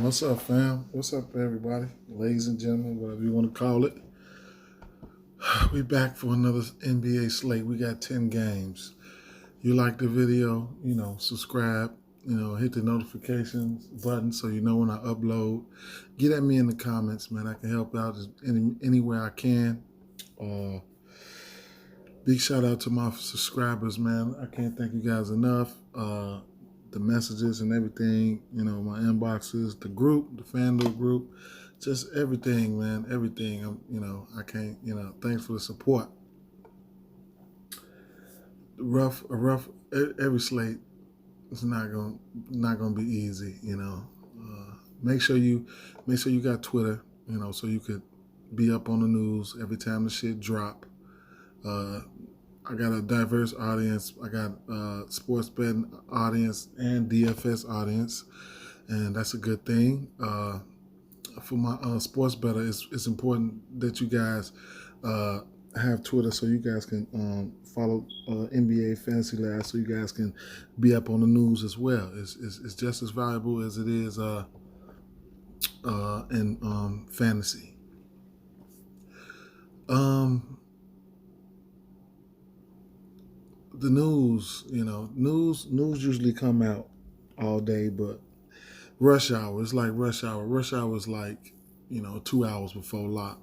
What's up, fam? What's up, everybody? Ladies and gentlemen, whatever you want to call it. We back for another NBA slate. We got 10 games. You like the video, subscribe, hit the notifications button so you know when I upload. Get at me in the comments, man. I can help out anywhere I can. Big shout out to my subscribers, man. I can't thank you guys enough. The messages and everything, my inboxes, the group, the Fanduel group, just everything, man, everything. I can't, thanks for the support. Every slate is not gonna be easy, Make sure you got Twitter, so you could be up on the news every time the shit drop. I got a diverse audience. I got sports betting audience and DFS audience, and that's a good thing. For my sports bettor, it's important that you guys have Twitter so you guys can follow NBA Fantasy Lab so you guys can be up on the news as well. It's just as valuable as it is in fantasy. The news, news usually come out all day, but rush hour, it's like rush hour. Rush hour is like, 2 hours before lock.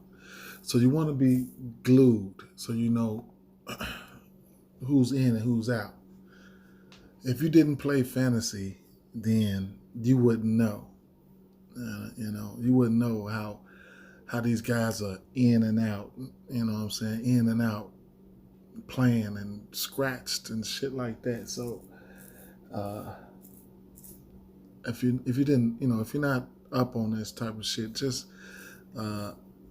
So you want to be glued so you know who's in and who's out. If you didn't play fantasy, then you wouldn't know. You wouldn't know how these guys are in and out, in and out, playing and scratched and shit like that. So if you didn't, if you're not up on this type of shit, just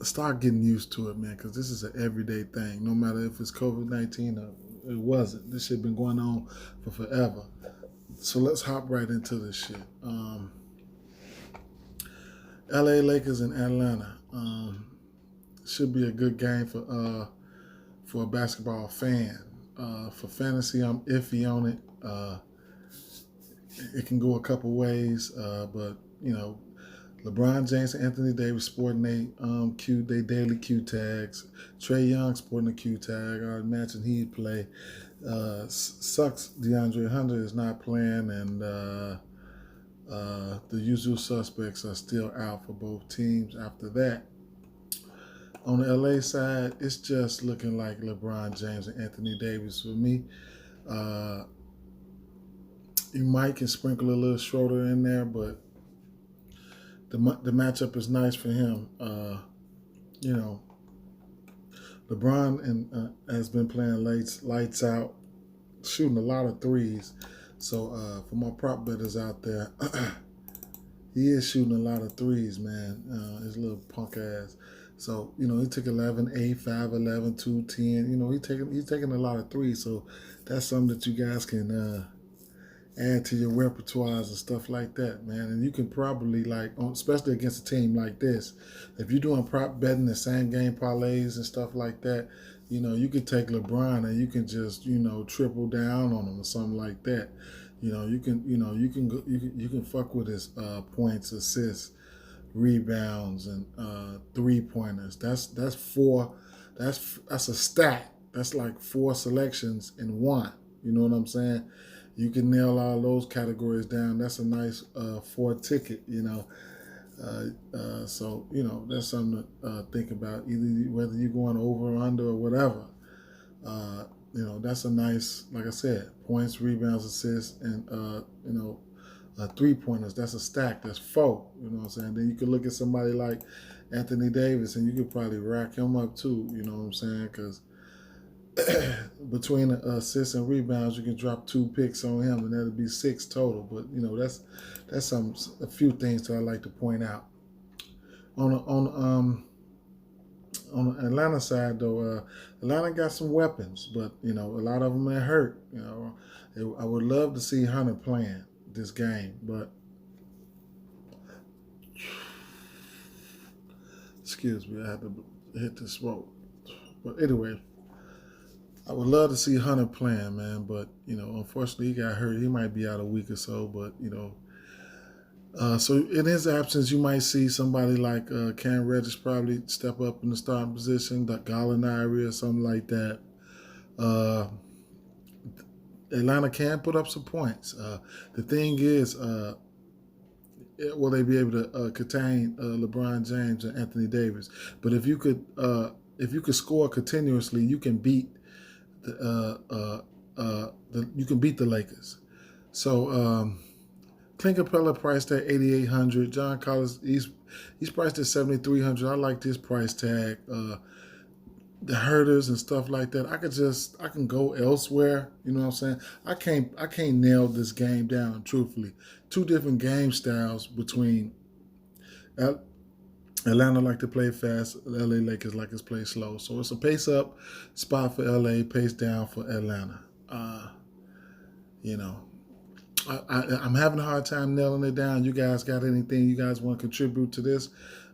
start getting used to it, man, because this is an everyday thing. No matter if it's COVID-19 or it wasn't, this shit been going on for forever. So let's hop right into this shit. LA Lakers and Atlanta should be a good game for a basketball fan. For fantasy, I'm iffy on it. It can go a couple ways, but LeBron James and Anthony Davis sporting they daily Q tags. Trae Young sporting a Q tag. I imagine he'd play. Sucks DeAndre Hunter is not playing, and the usual suspects are still out for both teams. After that, on the LA side, it's just looking like LeBron James and Anthony Davis for me. You might can sprinkle a little Schroeder in there, but the matchup is nice for him. LeBron has been playing lights out, shooting a lot of threes. So for my prop bettors out there, he is shooting a lot of threes, man. His little punk ass. So, he took 11, 8, 5, 11, 2, 10. He's taking a lot of threes. So that's something that you guys can add to your repertoires and stuff like that, man. And you can probably, especially against a team like this, if you're doing prop betting and same game parlays and stuff like that, you can take LeBron and you can just, triple down on him or something like that. You can fuck with his points, assists, rebounds, and 3-pointers. That's four. That's a stack. That's like 4 selections in one. You know what I'm saying? You can nail all those categories down. That's a nice 4 ticket. So that's something to think about. Either whether you're going over or under or whatever. That's a nice, like I said, points, rebounds, assists, and 3-pointers. That's a stack. That's 4. You know what I'm saying? Then you could look at somebody like Anthony Davis, and you could probably rack him up too. You know what I'm saying? Because between assists and rebounds, you can drop 2 picks on him, and that'll be 6 total. But that's a few things that I like to point out. On the Atlanta side, though, Atlanta got some weapons, but a lot of them are hurt. I would love to see Hunter playing this game, but excuse me, I had to hit the smoke. But anyway, I would love to see Hunter playing, man, but unfortunately he got hurt. He might be out a week or so, but So in his absence, you might see somebody like Cam Reddish probably step up in the starting position, the Gallinari or something like that. Uh, Atlanta can put up some points. The thing is, will they be able to contain LeBron James and Anthony Davis? But if you could score continuously, you can beat you can beat the Lakers. So Clint Capella priced at 8,800. John Collins he's priced at 7,300. I like this price tag. The herders and stuff like that. I can go elsewhere. You know what I'm saying? I can't nail this game down. Truthfully, two different game styles between Atlanta like to play fast. LA Lakers like to play slow. So it's a pace up spot for LA, pace down for Atlanta. You know, I'm having a hard time nailing it down. You guys got anything you guys want to contribute to this?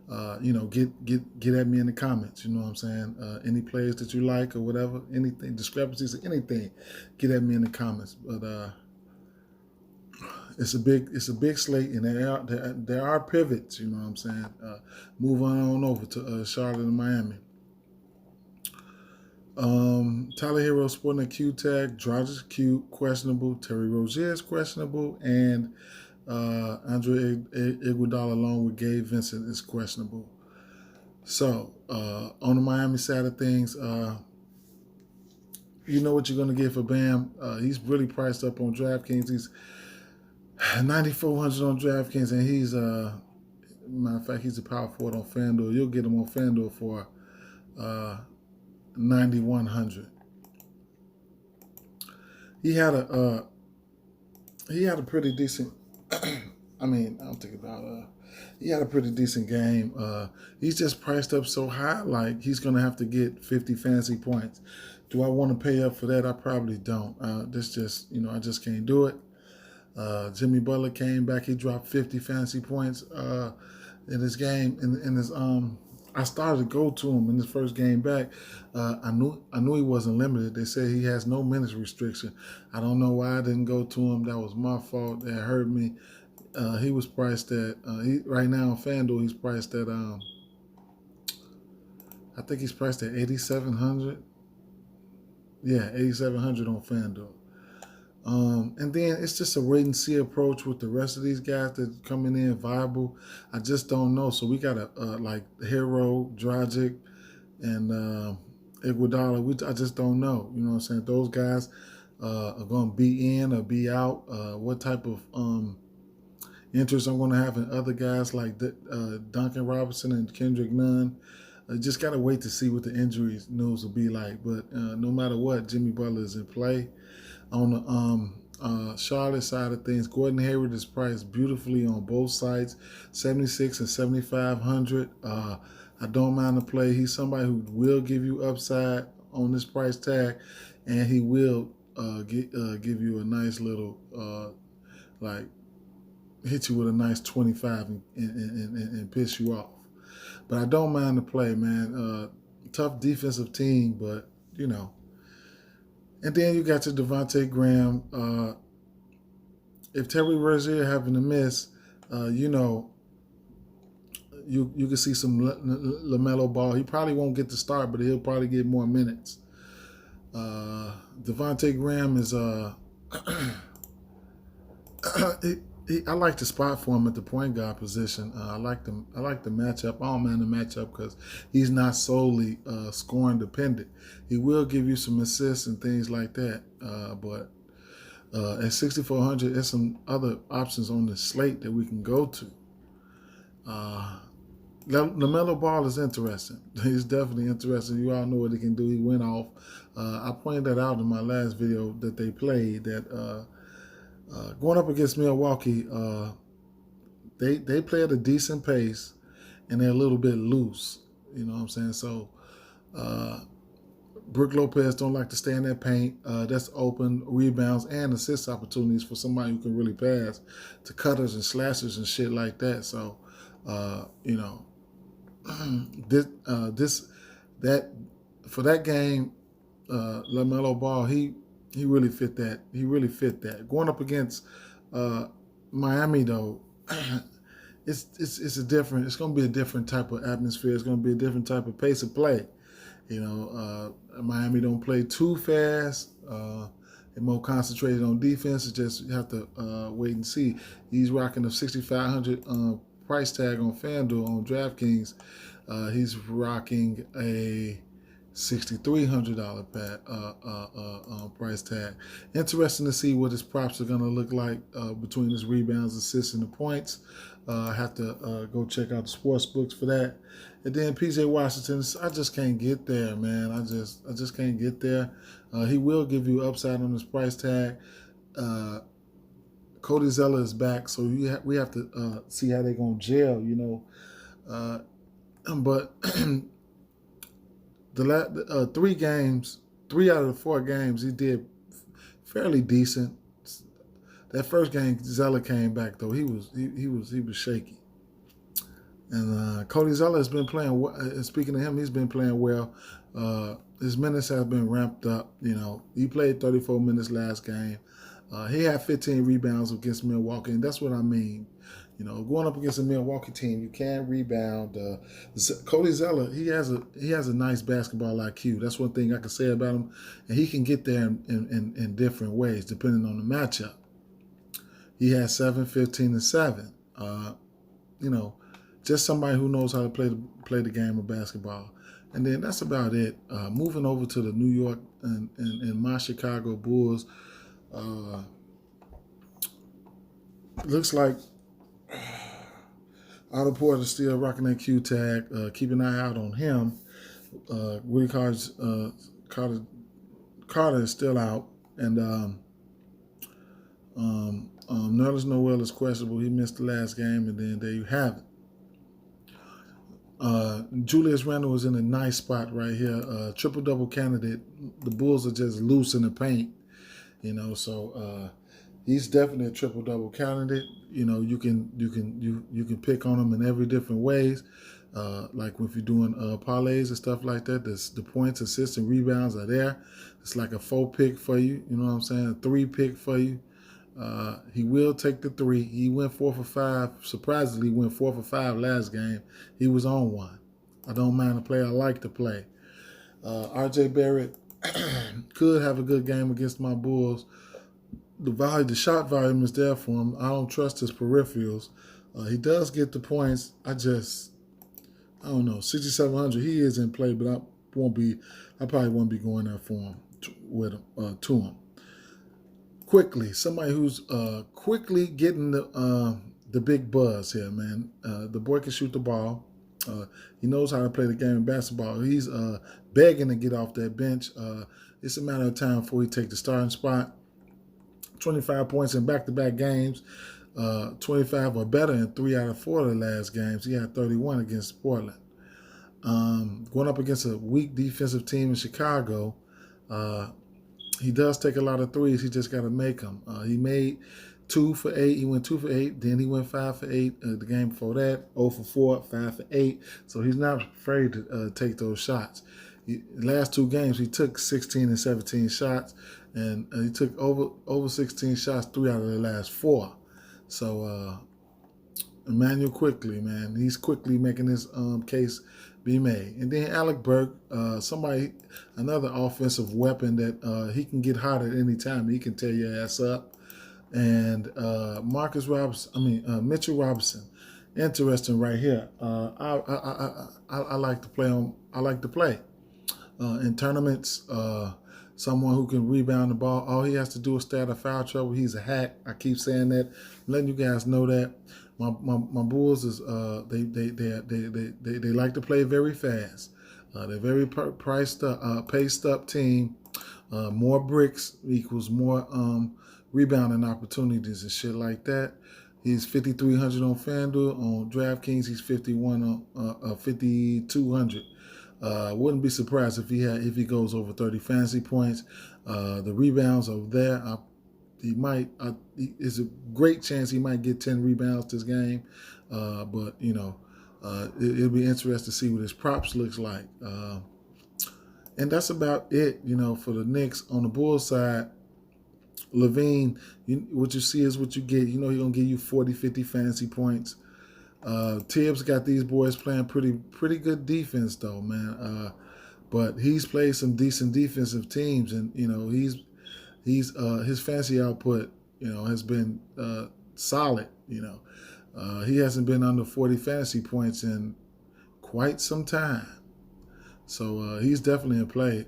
Get at me in the comments. You know what I'm saying? Any players that you like or whatever, anything, discrepancies or anything, get at me in the comments. But it's a big slate, and there are pivots. You know what I'm saying? Move on over to Charlotte and Miami. Tyler Hero sporting a Q tag. Dragic Q questionable. Terry Rozier is questionable, and Andre Iguodala along with Gabe Vincent is questionable. So on the Miami side of things, you know what you're going to get for Bam. He's really priced up on DraftKings. He's 9,400 on DraftKings, and he's matter of fact, he's a power forward on Fanduel. You'll get him on Fanduel for 9,100. He had a pretty decent. I mean, I'm thinking about. He had a pretty decent game. He's just priced up so high, like he's gonna have to get 50 fantasy points. Do I want to pay up for that? I probably don't. This just, I just can't do it. Jimmy Butler came back. He dropped 50 fantasy points in his game. In his I started to go to him in his first game back. I knew he wasn't limited. They said he has no minutes restriction. I don't know why I didn't go to him. That was my fault. That hurt me. He was priced at right now on FanDuel. He's priced at I think he's priced at 8,700. Yeah, 8,700 on FanDuel. And then it's just a wait and see approach with the rest of these guys that are coming in viable. I just don't know. So we got like Hero, Dragic, and Iguodala. I just don't know. You know what I'm saying? Those guys are going to be in or be out. What type of interest I'm going to have in other guys like Duncan Robinson and Kendrick Nunn. Just got to wait to see what the injuries news will be like. But no matter what, Jimmy Butler is in play. On the Charlotte side of things, Gordon Hayward is priced beautifully on both sides, 76 and 7,500. I don't mind the play. He's somebody who will give you upside on this price tag, and he will give you a nice little hit you with a nice 25 and piss you off. But I don't mind the play, man. Tough defensive team, but And then you got your Devontae Graham. If Terry Rozier having a miss, you can see some LaMelo Ball. He probably won't get the start, but he'll probably get more minutes. Devontae Graham is I like the spot for him at the point guard position. I like the matchup. I don't mind the matchup because he's not solely scoring dependent. He will give you some assists and things like that. But at 6,400, there's some other options on the slate that we can go to. LaMelo Ball is interesting. He's definitely interesting. You all know what he can do. He went off. I pointed that out in my last video that they played that going up against Milwaukee, they play at a decent pace, and they're a little bit loose. You know what I'm saying? So, Brook Lopez don't like to stay in that paint. That's open rebounds and assist opportunities for somebody who can really pass to cutters and slashers and shit like that. So, for that game, LaMelo Ball, he really fit that. He really fit that. Going up against Miami, though, it's a different. It's going to be a different type of atmosphere. It's going to be a different type of pace of play. Miami don't play too fast. They're more concentrated on defense. It's just you have to wait and see. He's rocking a 6,500 price tag on Fanduel on Draftkings. He's rocking a $6,300 price tag. Interesting to see what his props are going to look like between his rebounds, assists, and the points. I have to go check out the sports books for that. And then PJ Washington, I just can't get there, man. I just can't get there. He will give you upside on his price tag. Cody Zeller is back, so we have to see how they're going to gel, but the 3 out of the 4 games, he did fairly decent. That first game, Zeller came back though. He was shaky. And Cody Zeller has been playing well. Speaking of him, he's been playing well. His minutes have been ramped up. He played 34 minutes last game. He had 15 rebounds against Milwaukee, and that's what I mean. Going up against a Milwaukee team, you can rebound. Cody Zeller, he has a nice basketball IQ. That's one thing I can say about him, and he can get there in different ways depending on the matchup. He has 7, 15, and 7. Just somebody who knows how to play the game of basketball. And then that's about it. Moving over to the New York and my Chicago Bulls. Looks like Otto Porter still rocking that Q tag. Keep an eye out on him. Woody Carter is still out, and Nerlens Noel is questionable. He missed the last game, and then there you have it. Julius Randle was in a nice spot right here. Triple-double candidate. The Bulls are just loose in the paint, so he's definitely a triple-double candidate. You can pick on him in every different ways. Like if you're doing parlays and stuff like that, the points, assists, and rebounds are there. It's like a 4-pick for you. You know what I'm saying? A 3-pick for you. He will take the 3. He went 4 for 5. Surprisingly, went 4 for 5 last game. He was on one. I don't mind the play. I like the play. R.J. Barrett could have a good game against my Bulls. The shot volume is there for him. I don't trust his peripherals. He does get the points. I don't know. 6,700. He is in play, but I probably won't be going there for him to him. Quickly, somebody who's quickly getting the big buzz here, man. The boy can shoot the ball. He knows how to play the game of basketball. He's begging to get off that bench. It's a matter of time before he takes the starting spot. 25 points in back-to-back games. 25 or better in 3 out of 4 of the last games. He had 31 against Portland. Going up against a weak defensive team in Chicago, he does take a lot of threes. He just got to make them. He made 2 for 8. He went 2 for 8. Then he went 5 for 8 the game before that. 0 for 4, 5 for 8. So he's not afraid to take those shots. The last 2 games, he took 16 and 17 shots. And he took over 16 shots 3 out of the last 4. So Emmanuel Quickly, man, he's quickly making his case be made. And then Alec Burke, another offensive weapon that he can get hot at any time. He can tear your ass up. And Mitchell Robinson, interesting right here. I like to play on. I like to play in tournaments. Someone who can rebound the ball. All he has to do is stay out of foul trouble. He's a hack. I keep saying that. I'm letting you guys know that. My Bulls is they like to play very fast. They're very paced up team. More bricks equals more rebounding opportunities and shit like that. He's 5,300 on FanDuel. On DraftKings, he's 5,200. Wouldn't be surprised if he goes over 30 fantasy points. The rebounds are there. It's a great chance he might get 10 rebounds this game. But it'll be interesting to see what his props looks like. And that's about it. For the Knicks on the Bulls side. Levine, what you see is what you get. He's going to give you 40, 50 fantasy points. Tibbs got these boys playing pretty good defense, though, man. But he's played some decent defensive teams, and, his fantasy output, has been solid, He hasn't been under 40 fantasy points in quite some time. So he's definitely in play.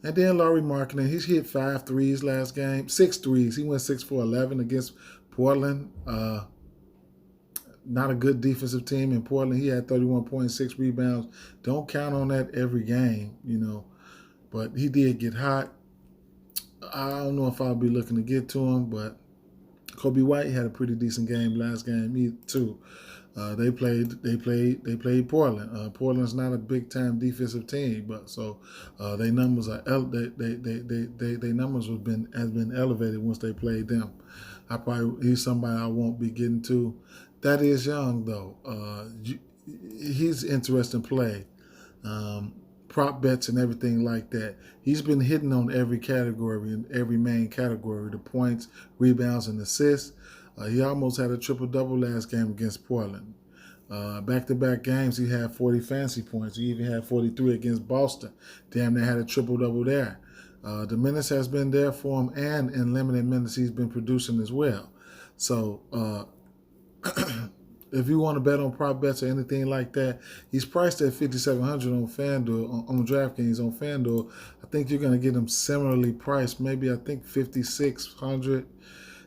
And then Laurie Markkinen, he's hit 5 threes last game, 6 threes. He went 6 for 11 against Portland. Not a good defensive team in Portland. He had 31.6 rebounds. Don't count on that every game, But he did get hot. I don't know if I'll be looking to get to him, but Kobe White had a pretty decent game last game too. They played Portland. Portland's not a big time defensive team, but so their numbers are their numbers has been elevated once they played them. He's somebody I won't be getting to. That is Young though. He's interesting play. Prop bets and everything like that. He's been hitting on every category, in every main category, the points, rebounds, and assists. He almost had a triple-double last game against Portland. Back-to-back games, he had 40 fantasy points. He even had 43 against Boston. Damn, they had a triple-double there. The minutes has been there for him, and in limited minutes, he's been producing as well. So, if you want to bet on prop bets or anything like that, he's priced at $5,700 on Fanduel, on DraftKings on Fanduel. I think you're going to get him similarly priced, maybe I think $5,600.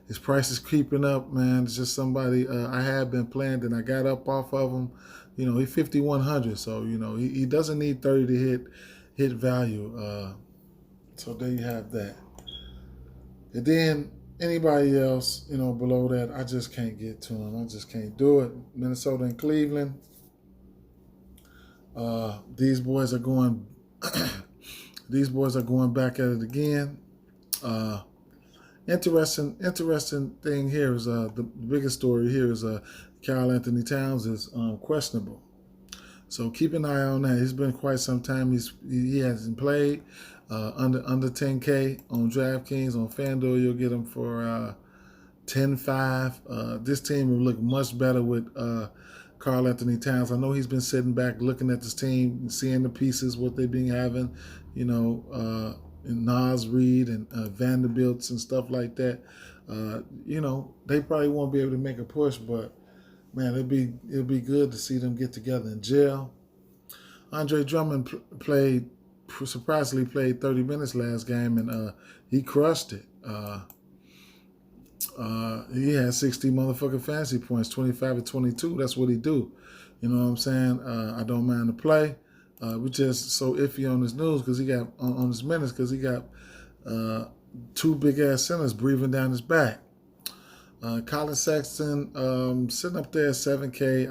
His price is creeping up, man. It's just somebody I had been playing, and I got up off of him. He's $5,100, so he doesn't need 30 to hit value. So there you have that. And then anybody else, below that, I just can't get to them. I just can't do it. Minnesota and Cleveland. These boys are going. These boys are going back at it again. Interesting thing here is the biggest story here is Karl Anthony Towns is questionable. So keep an eye on that. It's been quite some time. He hasn't played. Under 10K on DraftKings, on Fanduel, you'll get him for 10-5. This team will look much better with Karl Anthony Towns. I know he's been sitting back looking at this team, seeing the pieces, what they've been having, and Nas Reed and Vanderbilts and stuff like that. They probably won't be able to make a push, but man, it'd be good to see them get together in jail. Andre Drummond surprisingly played 30 minutes last game, and he crushed it. He had 60 motherfucking fantasy points, 25 to 22. That's what he do. You know what I'm saying? I don't mind the play. We're just so iffy on his news because he got on his minutes because he got 2 big ass centers breathing down his back. Colin Sexton sitting up there at 7K.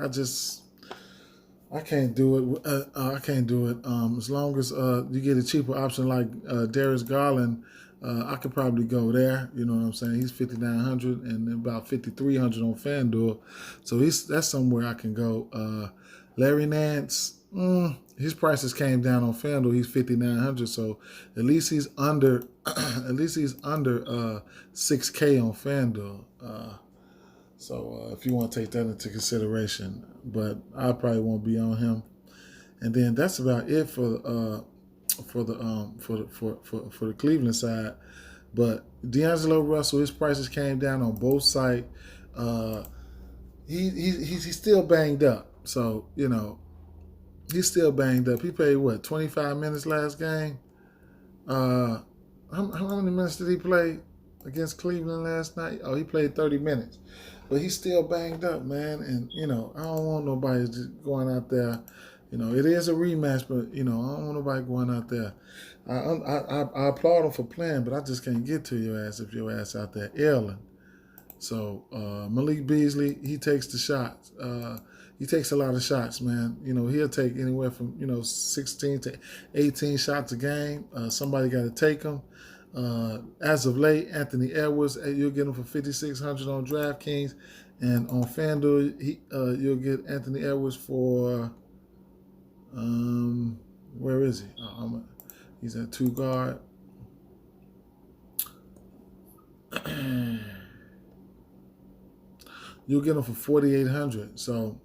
I can't do it. I can't do it. As long as you get a cheaper option like Darius Garland, I could probably go there. You know what I'm saying? He's $5,900 and about $5,300 on FanDuel, so that's somewhere I can go. Larry Nance, his prices came down on FanDuel. He's $5,900, so at least he's under 6K on FanDuel. So if you want to take that into consideration, but I probably won't be on him. And then that's about it for the Cleveland side. But D'Angelo Russell, his prices came down on both sides. He's still banged up, so he's still banged up. He played 25 minutes last game. How many minutes did he play against Cleveland last night? Oh, he played 30 minutes. But he's still banged up, man. And, I don't want nobody just going out there. It is a rematch, but, I don't want nobody going out there. I applaud him for playing, but I just can't get to your ass if your ass out there ailing. So, Malik Beasley, he takes the shots. He takes a lot of shots, man. He'll take anywhere from, 16 to 18 shots a game. Somebody got to take them. As of late, Anthony Edwards, you'll get him for $5,600 on DraftKings, and on FanDuel, you'll get Anthony Edwards for where is he? He's at 2 guard. You'll get him for 4,800. So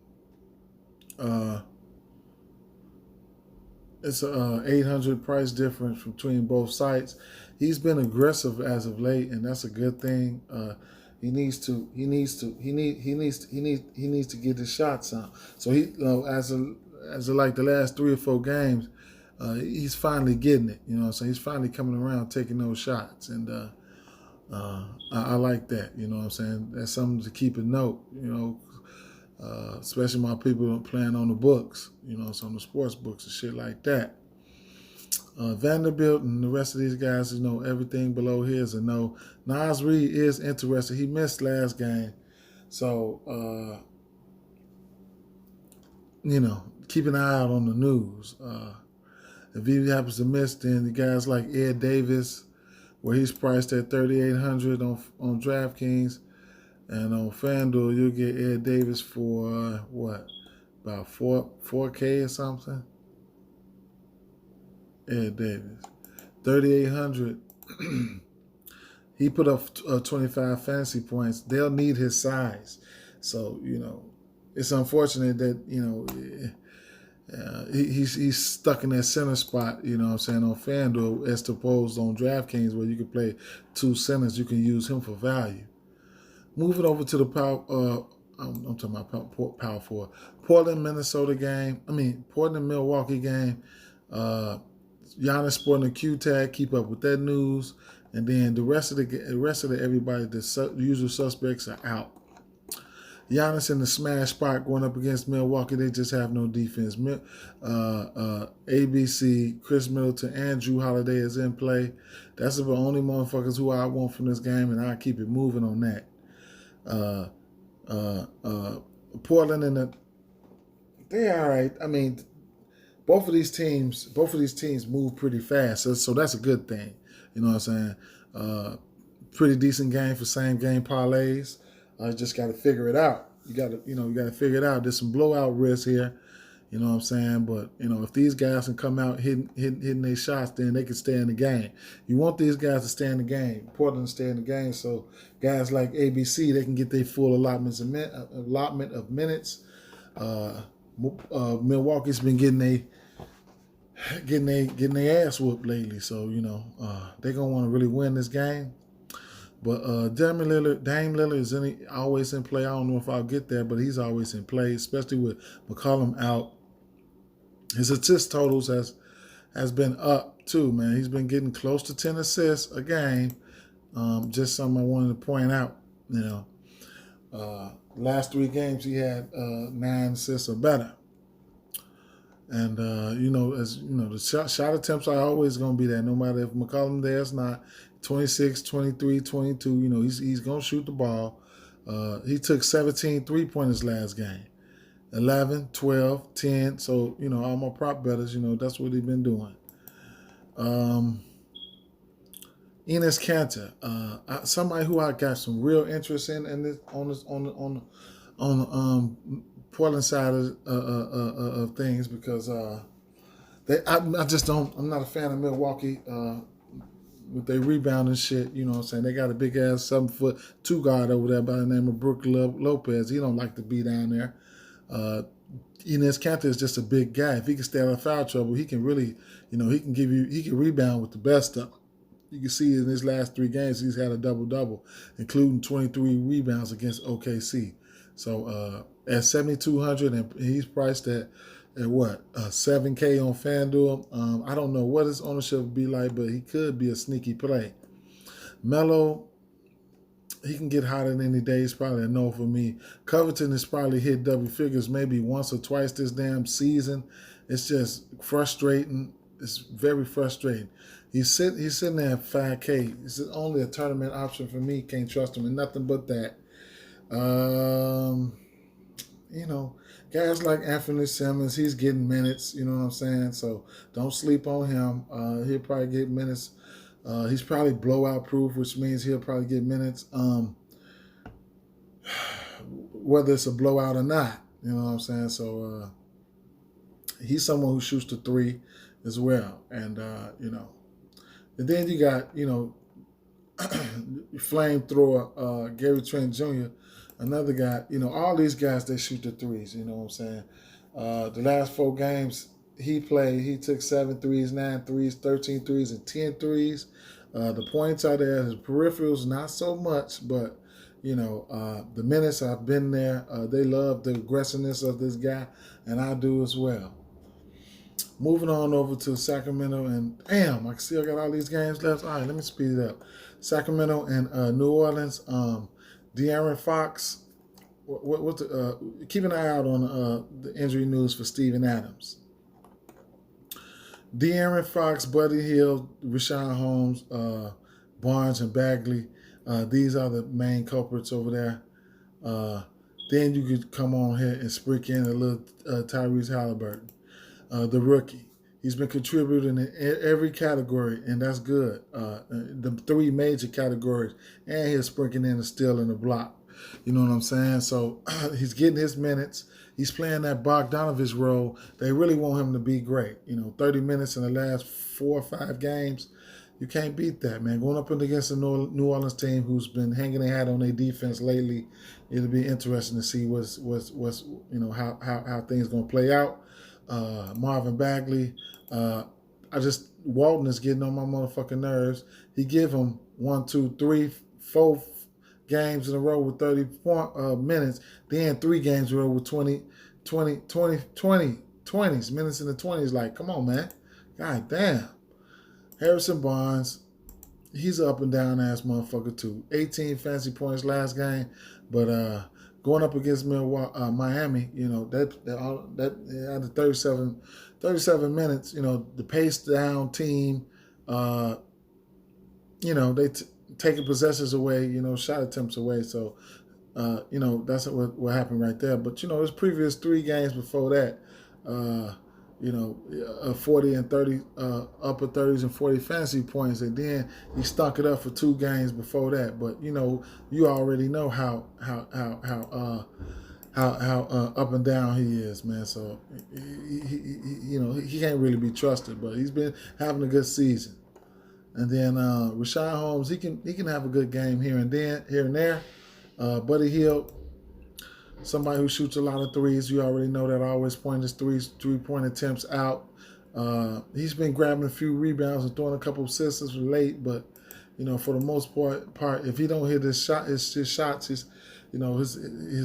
it's a 800 price difference between both sites. He's been aggressive as of late, and that's a good thing. He needs to get his shots on. So he as of like the last 3 or 4 games, he's finally getting it. So he's finally coming around taking those shots, and I like that. You know what I'm saying? That's something to keep a note. Especially my people playing on the books, so on the sports books and shit like that. Vanderbilt and the rest of these guys, everything below here is a no. Nas Reed is interested. He missed last game. So, keep an eye out on the news. If he happens to miss, then the guys like Ed Davis, where he's priced at 3,800 on DraftKings. And on Fanduel, you'll get Ed Davis for what? About 4K or something? Ed Davis. 3,800. He put up 25 fantasy points. They'll need his size. So, it's unfortunate that, he's stuck in that center spot, on Fanduel, as opposed on DraftKings where you can play 2 centers. You can use him for value. Moving over to the power, I'm talking about power forward. Portland, Minnesota game. Portland, Milwaukee game. Giannis sporting a Q tag. Keep up with that news, and then the rest of the everybody, the usual suspects are out. Giannis in the smash spot going up against Milwaukee. They just have no defense. ABC, Chris Middleton, and Drew Holiday is in play. That's the only motherfuckers who I want from this game, and I keep it moving on that. Portland and they're all right. Both of these teams move pretty fast, so that's a good thing. You know what I'm saying? Pretty decent game for same game parlays. Just got to figure it out. You got to figure it out. There's some blowout risk here. You know what I'm saying? But, if these guys can come out hitting their shots, then they can stay in the game. You want these guys to stay in the game. Portland to stay in the game, so guys like ABC, they can get their full allotment of minutes. Milwaukee's been getting their ass whooped lately, so, they're going to want to really win this game. But Dame Lillard is always in play. I don't know if I'll get there, but he's always in play, especially with McCollum out. His assist totals has been up too, man. He's been getting close to 10 assists a game. Just something I wanted to point out. Last 3 games he had 9 assists or better. And the shot attempts are always going to be there, no matter if McCollum there's not. 26, 23, 22. He's going to shoot the ball. He took 17 3-pointers last game. 11, 12, 10. So, all my prop bettors, that's what they've been doing. Enes Kanter, somebody who I got some real interest in this on the Portland side of things, because I'm not a fan of Milwaukee with their rebounding shit. You know what I'm saying? They got a big ass 7'2" guard over there by the name of Brook Lopez. He don't like to be down there. Enes Kanter is just a big guy. If he can stay out of foul trouble, he can really, he can rebound with the best of them. You can see in his last 3 games, he's had a double-double, including 23 rebounds against OKC. So at 7,200, and he's priced at what, 7K on FanDuel. I don't know what his ownership would be like, but he could be a sneaky play. Melo, he can get hot in any day. It's probably a no for me. Covington has probably hit double figures maybe once or twice this damn season. It's just frustrating. It's very frustrating. He's sitting there at 5K. This is only a tournament option for me. Can't trust him in nothing but that. Guys like Anthony Simmons, he's getting minutes. You know what I'm saying? So don't sleep on him. He'll probably get minutes. He's probably blowout proof, which means he'll probably get minutes, whether it's a blowout or not. You know what I'm saying? So he's someone who shoots the 3 as well. And, and then you got, flamethrower, Gary Trent Jr., another guy. All these guys, they shoot the threes. You know what I'm saying? The last 4 games he played, he took 7 threes, 9 threes, 13 threes, and 10 threes. The points are there. His peripherals, not so much, but the minutes I've been there, they love the aggressiveness of this guy, and I do as well. Moving on over to Sacramento, and damn, I still got all these games left. All right, let me speed it up. Sacramento and New Orleans. De'Aaron Fox. Keep an eye out on the injury news for Steven Adams. De'Aaron Fox, Buddy Hield, Rashawn Holmes, Barnes, and Bagley. These are the main culprits over there. Then you could come on here and sprinkle in a little Tyrese Halliburton, the rookie. He's been contributing in every category, and that's good. The 3 major categories, and he's sprinkling in a steal and a block. You know what I'm saying? So he's getting his minutes. He's playing that Bogdanovich role. They really want him to be great. 30 minutes in the last 4 or 5 games. You can't beat that, man. Going up against a New Orleans team who's been hanging their hat on their defense lately, it'll be interesting to see how things gonna play out. Marvin Bagley, Walton is getting on my motherfucking nerves. He give him 1, 2, 3, 4 games in a row with 30 minutes, then 3 games in a row with 20 minutes in the 20s. Like, come on, man. God damn. Harrison Barnes, he's an up and down ass motherfucker too. 18 fancy points last game, but going up against Miami, that out of 37 minutes, the pace down team, they taking possessions away, shot attempts away. So, that's what happened right there. But, his previous 3 games before that, 40 and 30, upper 30s and 40 fantasy points. And then he stunk it up for 2 games before that. But, you already know how up and down he is, man. So, he can't really be trusted. But he's been having a good season. And then Rashawn Holmes, he can have a good game here and there. Buddy Hield, somebody who shoots a lot of threes. You already know that I always point his 3-point attempts out. He's been grabbing a few rebounds and throwing a couple of assists late, but for the most part, if he don't hit his shots, his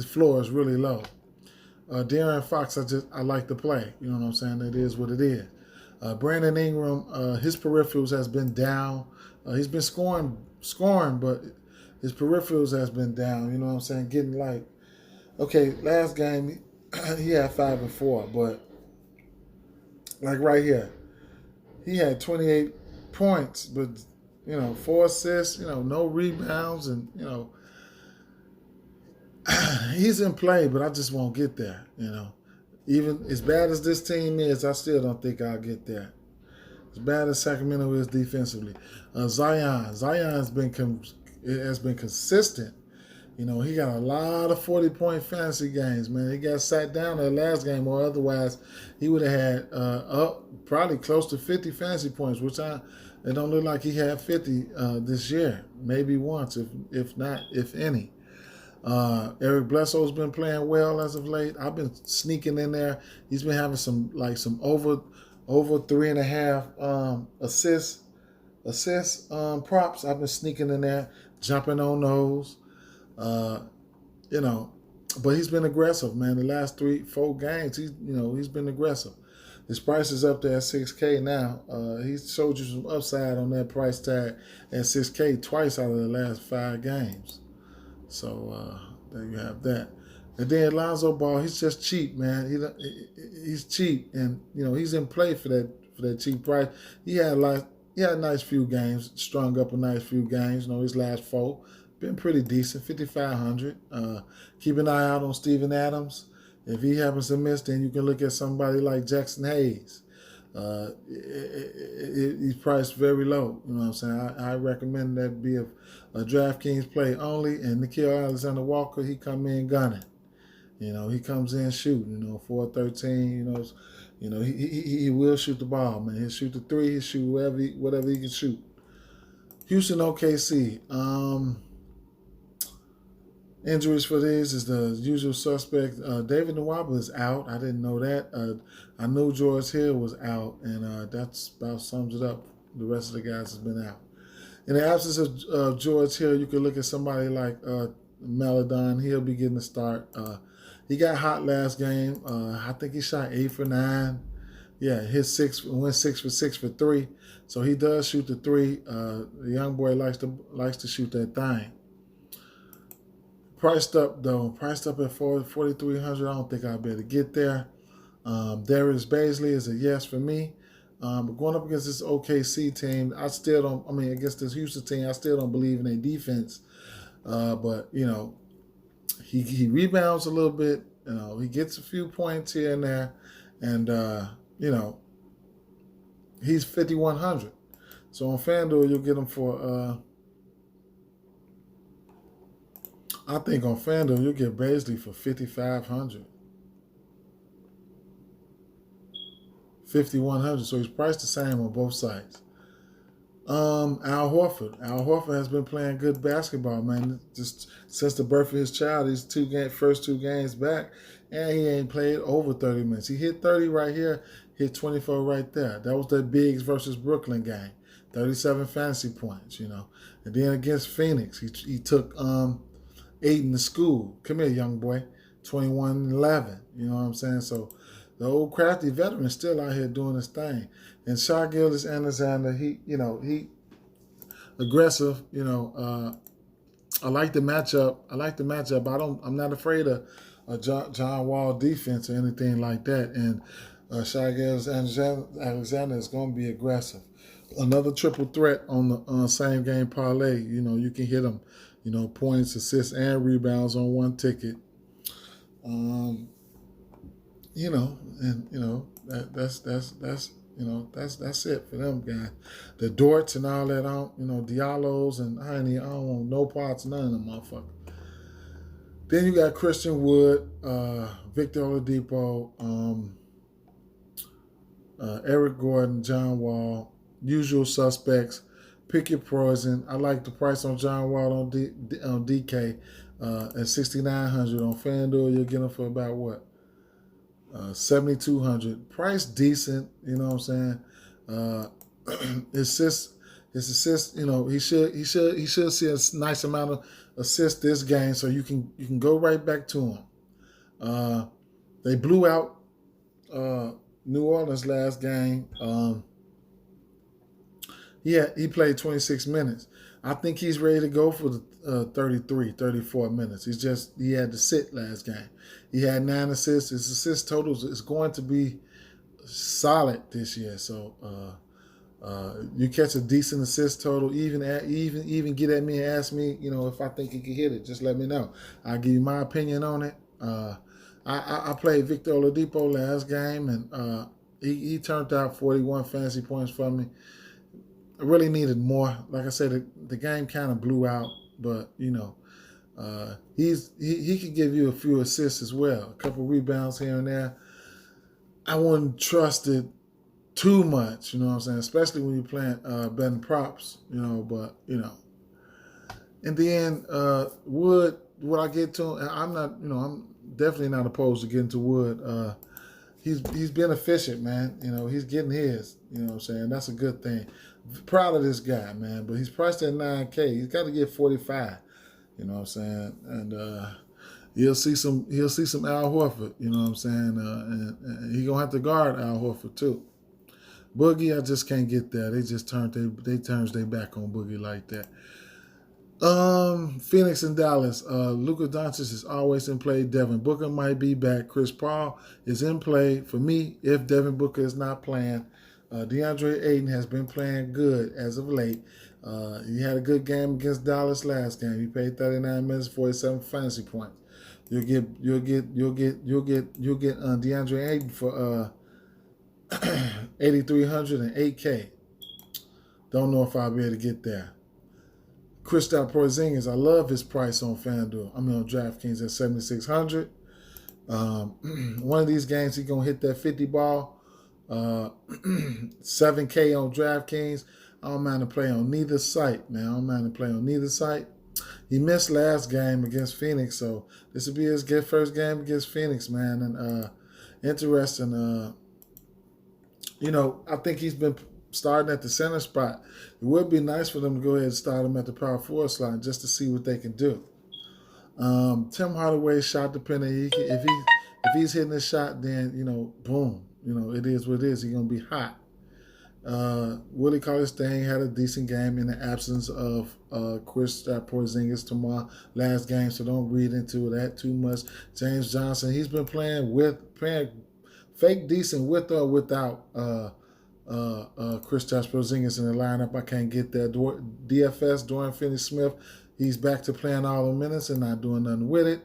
floor is really low. De'Aaron Fox, I like to play. You know what I'm saying? It is what it is. Brandon Ingram, his peripherals has been down. He's been scoring, but his peripherals has been down. You know what I'm saying? Getting like, okay, last game he had 5 and 4, but like right here, he had 28 points, but 4 assists, no rebounds, and he's in play, but I just won't get there. Even as bad as this team is, I still don't think I'll get there. As bad as Sacramento is defensively, Zion has been consistent. He got a lot of 40-point fantasy games, man. He got sat down that last game, or otherwise he would have had probably close to 50 fantasy points, which it don't look like he had 50 this year. Maybe once, if not, if any. Eric Bledsoe's been playing well as of late. I've been sneaking in there. He's been having some over 3.5 assist props. I've been sneaking in there, jumping on those. But he's been aggressive, man. The last 3-4 games, he's been aggressive. His price is up there at $6K now. He showed you some upside on that price tag at $6K twice out of the last 5 games. So there you have that. And then Lonzo Ball, he's just cheap, man. He's cheap, and he's in play for that cheap price. He had a nice few games, strung up a nice few games. His last 4 been pretty decent, 5,500. Keep an eye out on Steven Adams. If he happens to miss, then you can look at somebody like Jackson Hayes. He's priced very low. You know what I'm saying? I recommend that be a Draftkings play only. And Nickeil Alexander-Walker, he come in gunning. He comes in shooting. 4-13. He will shoot the ball, man. He'll shoot the 3. He'll shoot whatever he can shoot. Houston OKC. Injuries for these is the usual suspect. David Nwaba is out. I didn't know that. I knew George Hill was out, and that's about sums it up. The rest of the guys has been out. In the absence of George Hill, you could look at somebody like Maladon. He'll be getting a start. He got hot last game. I think he shot 8 for 9. Yeah, went 6 for 6 for 3. So he does shoot the 3. The young boy likes to shoot that thing. Priced up at 4,300. I don't think I'll be able to get there. Darius Baisley is a yes for me. But going up against this OKC team, against this Houston team, I still don't believe in their defense. But he rebounds a little bit. He gets a few points here and there, and he's 5,100. So on Fanduel, you'll get him for. I think on Fanduel, you'll get Baisley for 5,500. 5,100. So he's priced the same on both sides. Al Horford. Al Horford has been playing good basketball, man. Just since the birth of his child, these first two games back, and he ain't played over 30 minutes. He hit 30 right here, hit 24 right there. That was that Bigs versus Brooklyn game. 37 fantasy points, And then against Phoenix, he took Aiden to school. Come here, young boy. 21-11. You know what I'm saying? So the old crafty veteran is still out here doing his thing. And Shai Gilgeous-Alexander, he aggressive. I like the matchup. I'm not afraid of John Wall defense or anything like that. And Shai Gilgeous-Alexander is going to be aggressive. Another triple threat on the same game parlay. You can hit them. Points, assists, and rebounds on one ticket. That's it for them guys. The Dorts and all that, Diallos and I don't want no parts of none of them motherfuckers. Then you got Christian Wood, Victor Oladipo, Eric Gordon, John Wall, usual suspects. Pick your poison. I like the price on John Wall on DK at 6,900 on FanDuel. You'll get him for about what? 7,200. Price decent. You know what I'm saying? His assists. He should see a nice amount of assists this game, so you can go right back to him. They blew out New Orleans last game. He played 26 minutes. I think he's ready to go for the 33, 34 minutes. He had to sit last game. He had 9 assists. His assist totals is going to be solid this year. So you catch a decent assist total, even get at me and ask me, if I think he can hit it. Just let me know. I'll give you my opinion on it. I played Victor Oladipo last game, and he turned out 41 fantasy points for me. I really needed more. Like I said, the game kind of blew out, but he could give you a few assists as well, a couple rebounds here and there. I wouldn't trust it too much, you know what I'm saying, especially when you're playing betting props, but in the end, Wood, would I get to him? I'm definitely not opposed to getting to Wood. He's been efficient, man. He's getting his, you know what I'm saying? That's a good thing. Proud of this guy, man, but he's priced at $9K. He's got to get 45. You know what I'm saying? And he'll see some Al Horford. You know what I'm saying? And he's gonna have to guard Al Horford too. Boogie, I just can't get that. They just turned their back on Boogie like that. Phoenix and Dallas. Luka Doncic is always in play. Devin Booker might be back. Chris Paul is in play. For me, if Devin Booker is not playing, DeAndre Ayton has been playing good as of late. He had a good game against Dallas last game. He played 39 minutes, 47 fantasy points. You'll get DeAndre Ayton for 8,300 and 8K. Don't know if I'll be able to get there. Kristaps Porzingis, I love his price on FanDuel. On DraftKings at 7,600. One of these games, he's gonna hit that 50 ball. 7K on DraftKings. I don't mind to play on neither site, man. I don't mind to play on neither site. He missed last game against Phoenix, so this will be his first game against Phoenix, man. And interesting. I think he's been starting at the center spot. It would be nice for them to go ahead and start him at the power forward slot just to see what they can do. Tim Hardaway shot depending. If he's hitting a shot, then boom. It is what it is. He's gonna be hot. Willie Cauley-Stein had a decent game in the absence of Chris Porzingis tomorrow last game, so don't read into that too much. James Johnson, he's been playing fake decent with or without Chris Porzingis in the lineup. I can't get that. DFS, Dorian Finney-Smith, he's back to playing all the minutes and not doing nothing with it.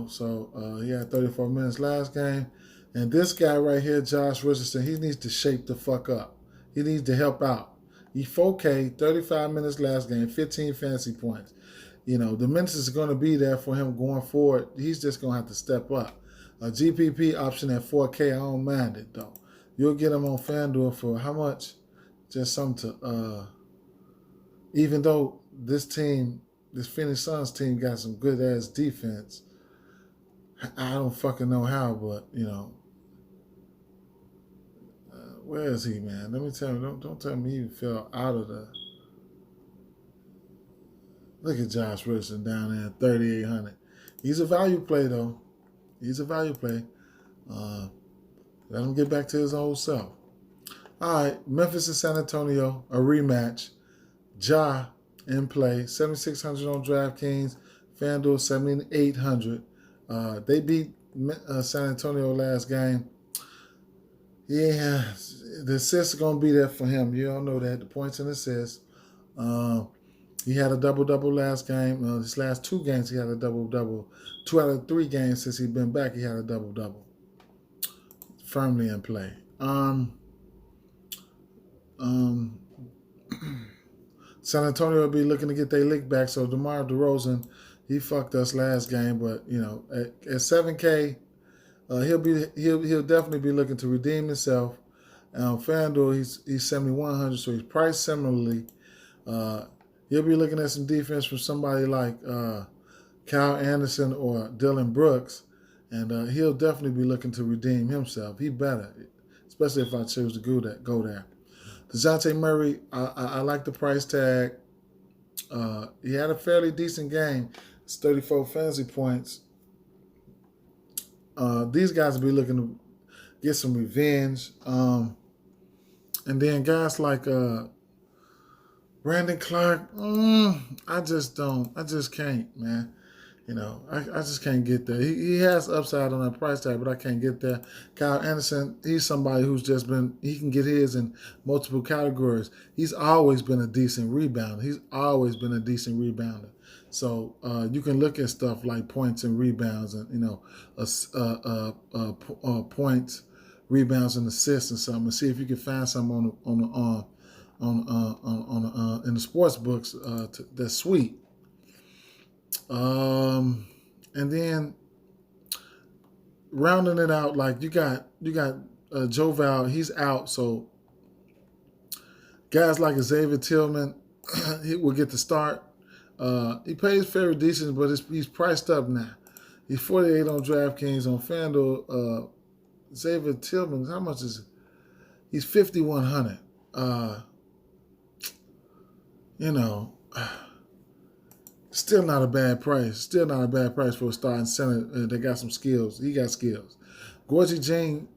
So he had 34 minutes last game. And this guy right here, Josh Richardson, he needs to shape the fuck up. He needs to help out. He 4K, 35 minutes last game, 15 fantasy points. The minutes is going to be there for him going forward. He's just going to have to step up. A GPP option at 4K, I don't mind it, though. You'll get him on Fanduel for how much? Just something to... even though this Phoenix Suns team got some good-ass defense, I don't fucking know how, but, where is he, man? Let me tell you. Don't tell me he fell out of the... Look at Josh Richardson down there at 3,800. He's a value play, though. He's a value play. Let him get back to his old self. All right, Memphis and San Antonio, a rematch. Ja in play, 7,600 on DraftKings. FanDuel, 7,800. They beat San Antonio last game. Yeah, the assists are going to be there for him. You all know that. The points and assists. He had a double-double last game. His last 2 games, he had a double-double. 2 out of 3 games since he's been back, he had a double-double. Firmly in play. San Antonio will be looking to get their lick back. So DeMar DeRozan, he fucked us last game, but at 7K, he'll definitely be looking to redeem himself. FanDuel, he's 7,100, so he's priced similarly. He'll be looking at some defense from somebody like Kyle Anderson or Dylan Brooks, and he'll definitely be looking to redeem himself. He better, especially if I choose to go there. DeJounte Murray, I like the price tag. He had a fairly decent game. It's 34 fantasy points. These guys will be looking to get some revenge. And then guys like Brandon Clark, I just can't, man. I just can't get there. He has upside on that price tag, but I can't get there. Kyle Anderson, he's somebody who's just he can get his in multiple categories. He's always been a decent rebounder. So you can look at stuff like points and rebounds and, points, rebounds, and assists and something, and see if you can find something in the sports books that's sweet. And then rounding it out, like you got Joe Val, he's out, so guys like Xavier Tillman, he will get the start. He pays very decent, but he's priced up now. He's 48 on DraftKings. On FanDuel. Xavier Tillman, how much is it? He's 5,100. Still not a bad price. Still not a bad price for a starting center. They got some skills. He got skills. Gorgie Jean,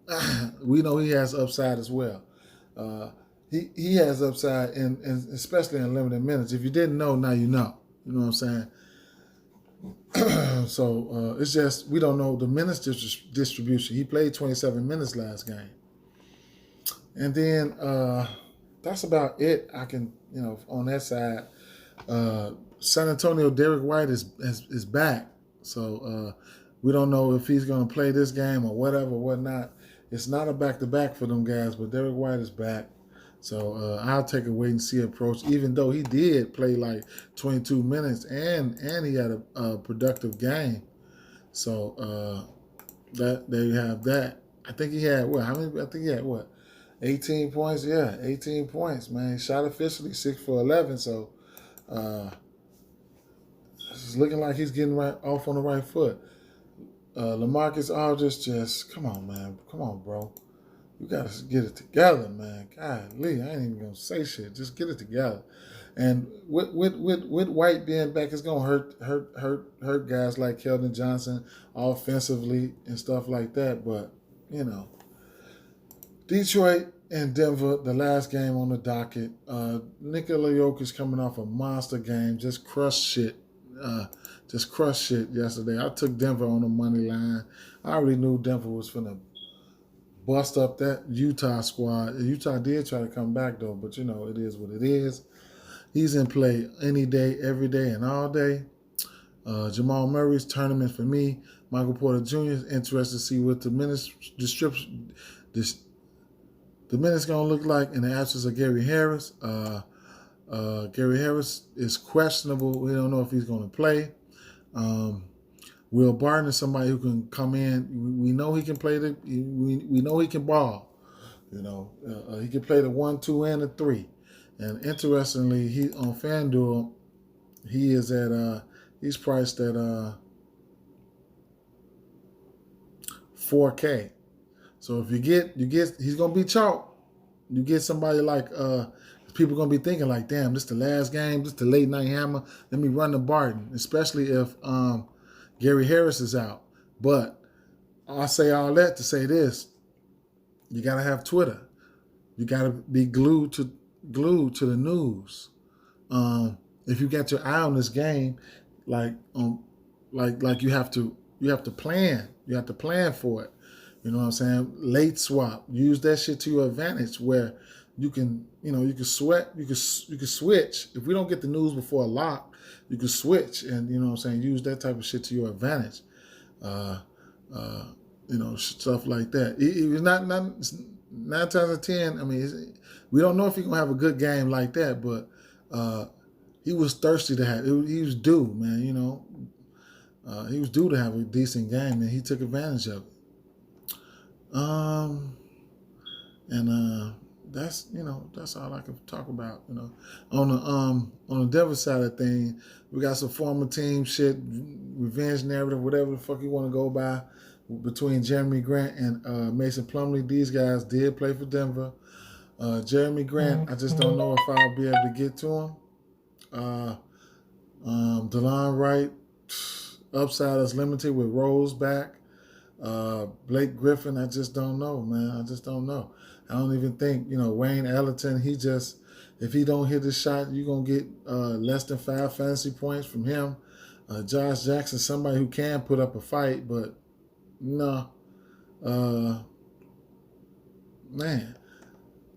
we know he has upside as well. He has upside, and especially in limited minutes. If you didn't know, now you know. You know what I'm saying? So it's just we don't know the minutes distribution. He played 27 minutes last game. And then that's about it. I can, on that side. San Antonio, Derek White is back. So we don't know if he's going to play this game or whatnot. It's not a back-to-back for them guys, but Derek White is back. So I'll take a wait-and-see approach, even though he did play like 22 minutes and he had a productive game. So that there you have that. I think he had what? How many? I think he had what? 18 points, yeah, 18 points, man. He shot officially 6 for 11, so it's looking like he's getting right off on the right foot. LaMarcus Aldridge, just come on, man, come on, bro. You gotta get it together, man. Golly, I ain't even gonna say shit. Just get it together. And with White being back, it's gonna hurt guys like Keldon Johnson offensively and stuff like that. But you know, Detroit and Denver, the last game on the docket. Nikola Jokic coming off a monster game, just crushed shit. Just crushed shit yesterday. I took Denver on the money line. I already knew Denver was finna bust up that Utah squad. Utah did try to come back though, but you know, it is what it is. He's in play any day, every day, and all day. Jamal Murray's tournament for me. Michael Porter Jr. is interested to see what the minutes going to look like in the absence of Gary Harris. Gary Harris is questionable. We don't know if he's going to play. Will Barton is somebody who can come in. We know he can play we know he can ball. You know, he can play the 1, 2, and the 3. And interestingly, he on Fanduel, he is at he's priced at $4K. So if you get he's gonna be chalk. You get somebody like people are gonna be thinking like, damn, this is the last game, this is the late night hammer. Let me run the Barton, especially if Gary Harris is out. But I say all that to say this: you gotta have Twitter. You gotta be glued to the news. If you got your eye on this game, like you have to plan. You have to plan for it. You know what I'm saying? Late swap. Use that shit to your advantage where you can switch. If we don't get the news before a lock, you can switch and you know what I'm saying, use that type of shit to your advantage. Stuff like that. It's not 9 times out of 10. I mean, we don't know if he's gonna have a good game like that, but he was thirsty to have. He was due, man. You know, he was due to have a decent game, and he took advantage of it. That's all I can talk about. You know, on the Denver side of things, we got some former team shit, revenge narrative, whatever the fuck you want to go by, between Jeremy Grant and Mason Plumlee. These guys did play for Denver. Jeremy Grant, I just don't know if I'll be able to get to him. DeLon Wright, upside is limited with Rose back. Blake Griffin, I just don't know, man. I just don't know. I don't even think, Wayne Ellington, if he don't hit his shot, you're going to get less than 5 fantasy points from him. Josh Jackson, somebody who can put up a fight, but no. Man,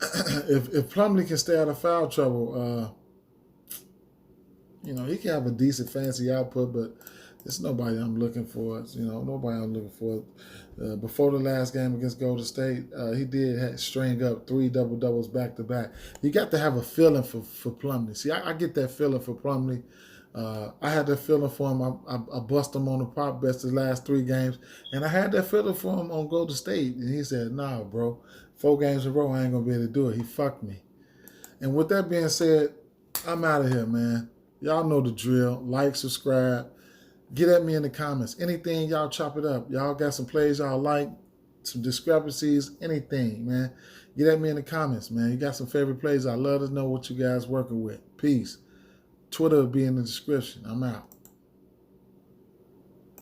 if Plumlee can stay out of foul trouble, he can have a decent fantasy output, but it's nobody I'm looking for. Nobody I'm looking for. Before the last game against Golden State, he did string up 3 double-doubles back-to-back. You got to have a feeling for Plumlee. See, I get that feeling for Plumlee. I had that feeling for him. I bust him on the prop bets the last 3 games, and I had that feeling for him on Golden State. And he said, nah, bro, 4 games in a row, I ain't going to be able to do it. He fucked me. And with that being said, I'm out of here, man. Y'all know the drill. Like, subscribe. Get at me in the comments. Anything, y'all chop it up. Y'all got some plays y'all like, some discrepancies, anything, man. Get at me in the comments, man. You got some favorite plays. I love to know what you guys working with. Peace. Twitter will be in the description. I'm out.